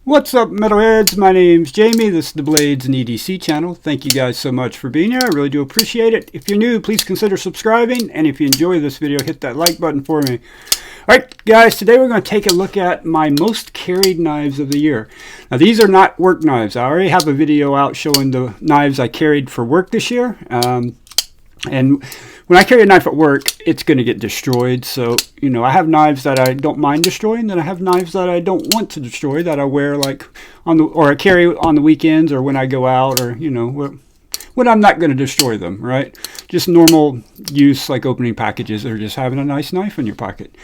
What's up, metalheads? My name's Jamie. This is the Blades and EDC channel. Thank you guys so much for being here. I really do appreciate it. If you're new, please consider subscribing. And if you enjoy this video, hit that like button for me. Alright guys, today we're going to take a look at my most carried knives of the year. Now these are not work knives. I already have a video out showing the knives I carried for work this year. And when I carry a knife at work, it's going to get destroyed. So, you know, I have knives that I don't mind destroying, and I have knives that I don't want to destroy, that I wear like on the, or I carry on the weekends or when I go out, or, you know, when I'm not going to destroy them, right? Just normal use, like opening packages or just having a nice knife in your pocket.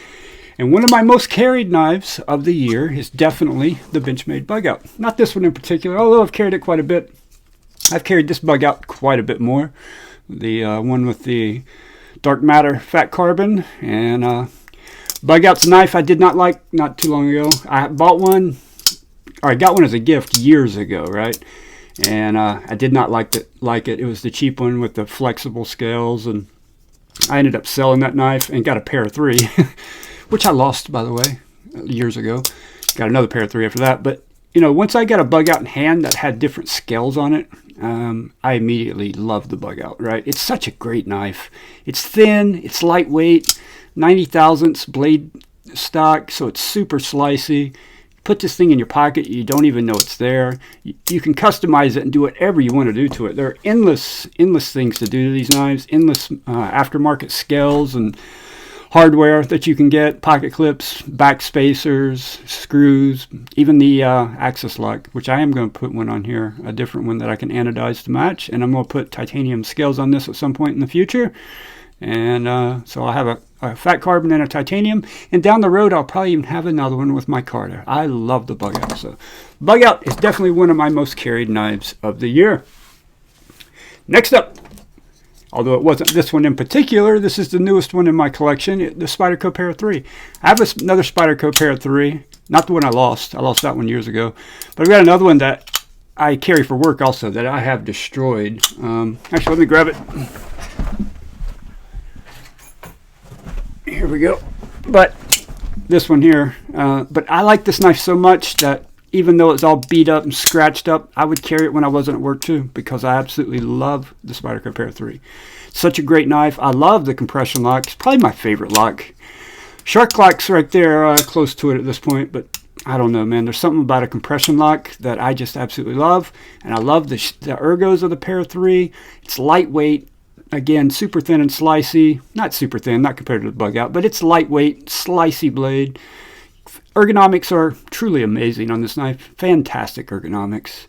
And one of my most carried knives of the year is definitely the Benchmade Bugout. Not this one in particular, although I've carried it quite a bit. I've carried this Bugout quite a bit more. The one with the dark matter fat carbon. And Bugout's a knife I did not like not too long ago. I bought one, or I got one as a gift years ago, right? And I did not like it. It was the cheap one with the flexible scales, and I ended up selling that knife and got a pair of three, which I lost, by the way, years ago. Got another pair of three after that. But, you know, once I got a Bugout in hand that had different scales on it, I immediately loved the Bugout, right? It's such a great knife. It's thin, it's lightweight, 90 thousandths blade stock, so it's super slicey. Put this thing in your pocket, you don't even know it's there. You can customize it and do whatever you want to do to it. There are endless things to do to these knives, endless aftermarket scales and hardware that you can get, pocket clips, back spacers, screws, even the axis lock, which I am going to put one on here, a different one that I can anodize to match, and I'm going to put titanium scales on this at some point in the future. And so I'll have a fat carbon and a titanium, and down the road I'll probably even have another one with my Carter. I love the Bugout. So Bugout is definitely one of my most carried knives of the year. Next up, although it wasn't this one in particular, this is the newest one in my collection, the Spyderco Para 3. I have another Spyderco Para 3, not the one I lost. I lost that one years ago. But I've got another one that I carry for work also that I have destroyed. Actually, let me grab it. Here we go. But this one here. But I like this knife so much that even though it's all beat up and scratched up, I would carry it when I wasn't at work too, because I absolutely love the Spyderco Para 3. Such a great knife. I love the compression lock. It's probably my favorite lock. Shark lock's right there, close to it at this point, but I don't know, man. There's something about a compression lock that I just absolutely love, and I love the ergos of the Para 3. It's lightweight. Again, super thin and slicey. Not super thin, not compared to the Bugout, but it's lightweight, slicey blade. Ergonomics are truly amazing on this knife. Fantastic ergonomics.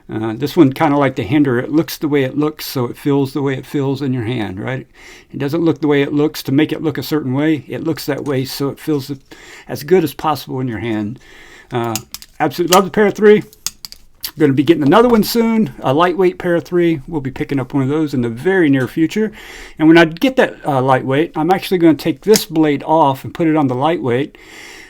This one kind of like the Hinder. It looks the way it looks, so it feels the way it feels in your hand, right? It doesn't look the way it looks to make it look a certain way. It looks that way so it feels as good as possible in your hand. Absolutely love the Para 3. Going to be getting another one soon, a lightweight Para 3. We'll be picking up one of those in the very near future. And when I get that lightweight, I'm actually going to take this blade off and put it on the lightweight.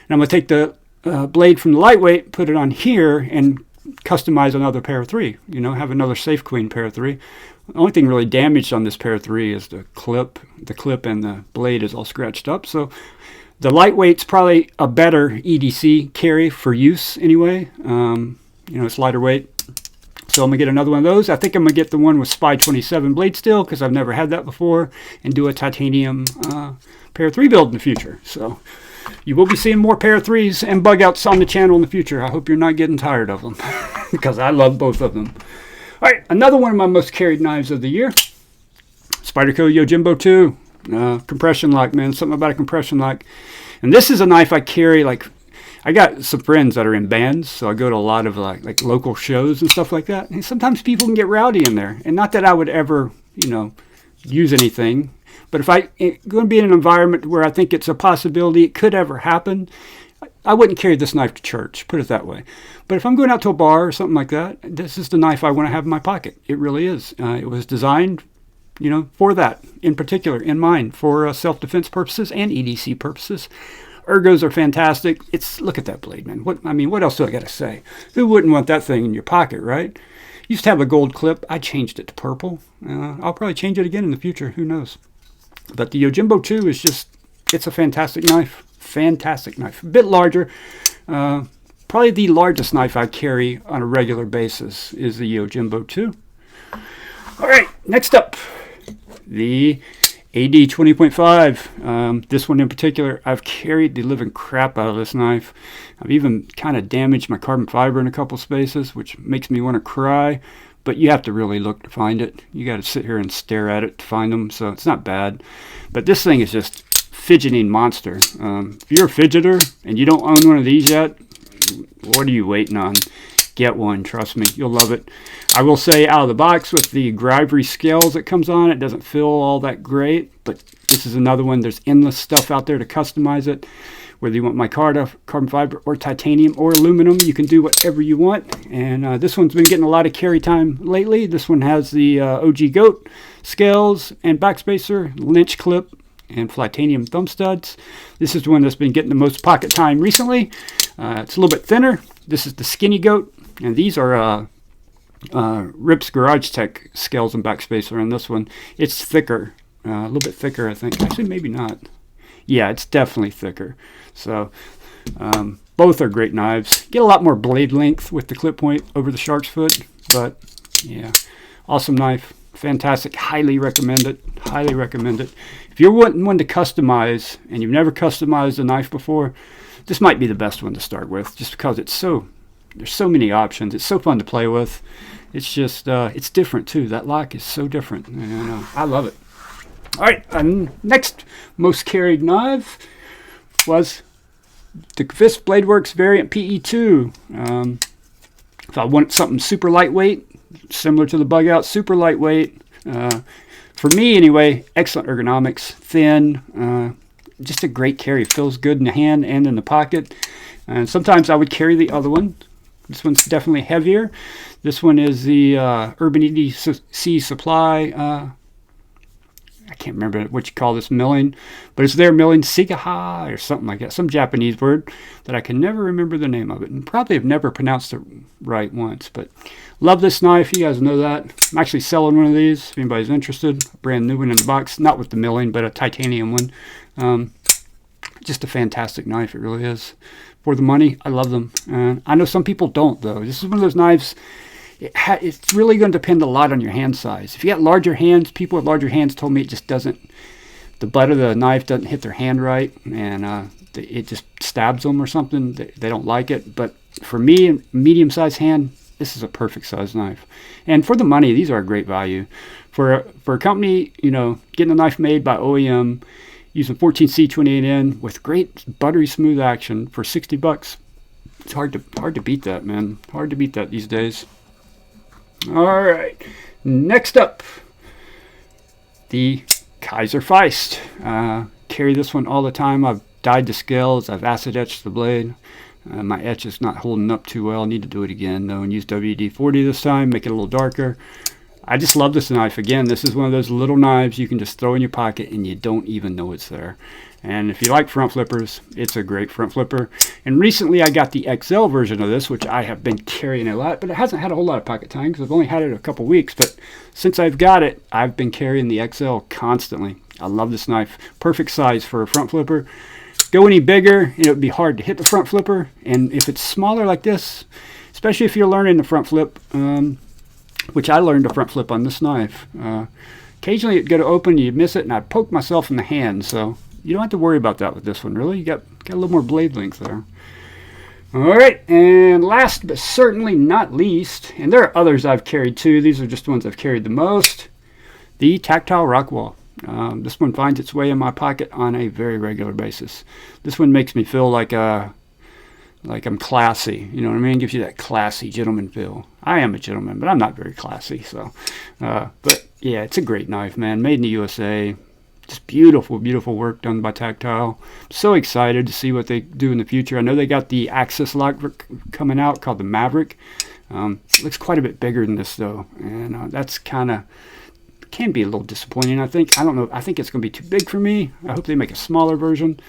And I'm going to take the blade from the lightweight, put it on here, and customize another Para 3. You know, have another Safe Queen Para 3. The only thing really damaged on this Para 3 is the clip. The clip and the blade is all scratched up. So the lightweight's probably a better EDC carry for use anyway. You know, it's lighter weight. So I'm going to get another one of those. I think I'm going to get the one with Spy 27 blade steel, because I've never had that before, and do a titanium Para 3 build in the future. So you will be seeing more Para 3s and Bugouts on the channel in the future. I hope you're not getting tired of them, because I love both of them. All right, another one of my most carried knives of the year, Spyderco Yojimbo 2. Compression lock, man. Something about a compression lock. And this is a knife I carry, like, I got some friends that are in bands, so I go to a lot of like local shows and stuff like that. And sometimes people can get rowdy in there. And not that I would ever, you know, use anything. But if I'm going to be in an environment where I think it's a possibility it could ever happen, I wouldn't carry this knife to church, put it that way. But if I'm going out to a bar or something like that, this is the knife I want to have in my pocket. It really is. It was designed, you know, for that in particular, in mind, for self-defense purposes and EDC purposes. Ergos are fantastic. Look at that blade, man. What else do I got to say? Who wouldn't want that thing in your pocket, right? Used to have a gold clip. I changed it to purple. I'll probably change it again in the future. Who knows? But the Yojimbo 2 is just, it's a fantastic knife. Fantastic knife. A bit larger. probably the largest knife I carry on a regular basis is the Yojimbo 2. All right, next up, the AD20.5. This one in particular, I've carried the living crap out of this knife. I've even kind of damaged my carbon fiber in a couple spaces, which makes me want to cry. But you have to really look to find it. You got to sit here and stare at it to find them, so it's not bad. But this thing is just fidgeting monster. If you're a fidgeter and you don't own one of these yet, what are you waiting on? Get one, trust me, you'll love it. I will say out of the box with the Grivery scales that comes on, it doesn't feel all that great, but this is another one. There's endless stuff out there to customize it. Whether you want micarta, carbon fiber, or titanium, or aluminum, you can do whatever you want. And this one's been getting a lot of carry time lately. This one has the OG Goat scales and backspacer, lynch clip, and Flatanium thumb studs. This is the one that's been getting the most pocket time recently. It's a little bit thinner. This is the Skinny Goat, and these are Rip's Garage Tech scales and backspacer on this one. It's thicker, a little bit thicker, I think. Actually, maybe not. Yeah, it's definitely thicker. So both are great knives. Get a lot more blade length with the clip point over the shark's foot, but yeah, awesome knife. Fantastic. Highly recommend it. Highly recommend it. If you're wanting one to customize and you've never customized a knife before, this might be the best one to start with, just because there's so many options. It's so fun to play with. It's just it's different too. That lock is so different. And, I love it. All right, next most carried knife was the Qvist Bladeworks variant PE2. If I want something super lightweight, similar to the Bugout, super lightweight. For me anyway, excellent ergonomics, thin, just a great carry. Feels good in the hand and in the pocket. And sometimes I would carry the other one. This one's definitely heavier. This one is the Urban EDC Supply. I can't remember what you call this milling, but it's their milling, Sigaha or something like that, some Japanese word that I can never remember the name of it, and probably have never pronounced it right once. But love this knife. You guys know that. I'm actually selling one of these if anybody's interested. A brand new one in the box, not with the milling, but a titanium one. Just a fantastic knife. It really is. For the money, I love them. I know some people don't, though. This is one of those knives. It's really going to depend a lot on your hand size. If you got larger hands, people with larger hands told me it just doesn't, the butt of the knife doesn't hit their hand right, and it just stabs them or something. They don't like it. But for me, medium-sized hand, this is a perfect size knife. And for the money, these are a great value. For a company, you know, getting a knife made by OEM, using 14C28N with great buttery smooth action for $60, it's hard to beat that, man. Hard to beat that these days. All right, next up, the Kizer Feist. Carry this one all the time. I've dyed the scales. I've acid etched the blade. My etch is not holding up too well. I need to do it again though, and use WD-40 this time, make it a little darker. I just love this knife. Again, this is one of those little knives you can just throw in your pocket and you don't even know it's there. And if you like front flippers, it's a great front flipper. And recently I got the XL version of this, which I have been carrying a lot, but it hasn't had a whole lot of pocket time because I've only had it a couple weeks. But since I've got it, I've been carrying the XL constantly. I love this knife. Perfect size for a front flipper. Go any bigger, it would be hard to hit the front flipper. And if it's smaller like this, especially if you're learning the front flip, which I learned a front flip on this knife. Occasionally it'd go to open, you'd miss it, and I'd poke myself in the hand. So you don't have to worry about that with this one, really. You got a little more blade length there. All right, and last but certainly not least, and there are others I've carried too. These are just the ones I've carried the most. The Tactile Rockwall. This one finds its way in my pocket on a very regular basis. This one makes me feel like I'm classy, you know what I mean? Gives you that classy gentleman feel. I am a gentleman, but I'm not very classy. So, but yeah, it's a great knife, man. Made in the USA. Just beautiful, beautiful work done by Tactile. I'm so excited to see what they do in the future. I know they got the Axis lock coming out called the Maverick. It looks quite a bit bigger than this though, and that's kind of can be a little disappointing. I don't know. I think it's going to be too big for me. I hope they make a smaller version.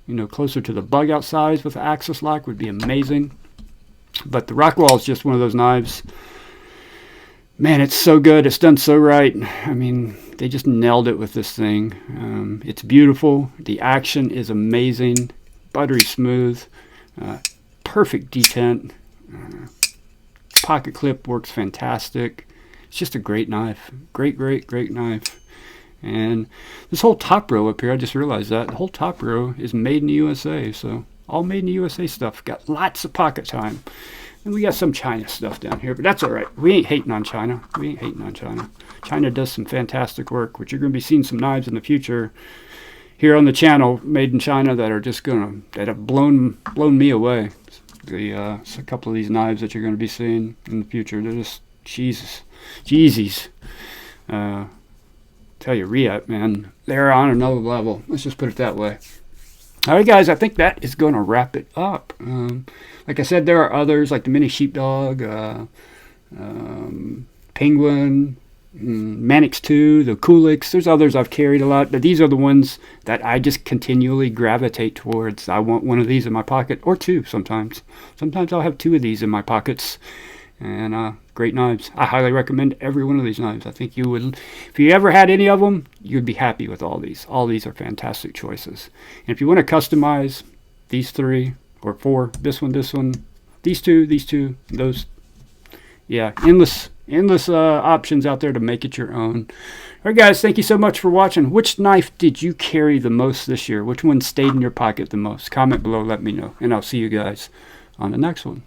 You know, closer to the Bugout size with the Axis lock would be amazing. But the Rockwall is just one of those knives. Man, it's so good. It's done so right. I mean, they just nailed it with this thing. It's beautiful. The action is amazing. Buttery smooth. perfect detent. Pocket clip works fantastic. It's just a great knife. Great knife. And this whole top row up here, I just realized that the whole top row is made in the USA. So all made in the USA stuff. Got lots of pocket time. And we got some China stuff down here, but that's all right. We ain't hating on China. China does some fantastic work, which you're going to be seeing some knives in the future here on the channel made in China that are just that have blown me away. A couple of these knives that you're going to be seeing in the future, they're just Jeezys. Tell you, Riyadh, man, they're on another level. Let's just put it that way. All right, guys, I think that is going to wrap it up. Like I said, there are others like the Mini Sheepdog, Penguin, Manix 2, the Kulix. There's others I've carried a lot, but these are the ones that I just continually gravitate towards. I want one of these in my pocket, or two sometimes. Sometimes I'll have two of these in my pockets. And great knives. I highly recommend every one of these knives. I think you would, if you ever had any of them, you'd be happy with all these. All these are fantastic choices. And if you want to customize these 3 or 4, this one, these two, those, yeah, endless options out there to make it your own. All right, guys, thank you so much for watching. Which knife did you carry the most this year? Which one stayed in your pocket the most? Comment below, let me know, and I'll see you guys on the next one.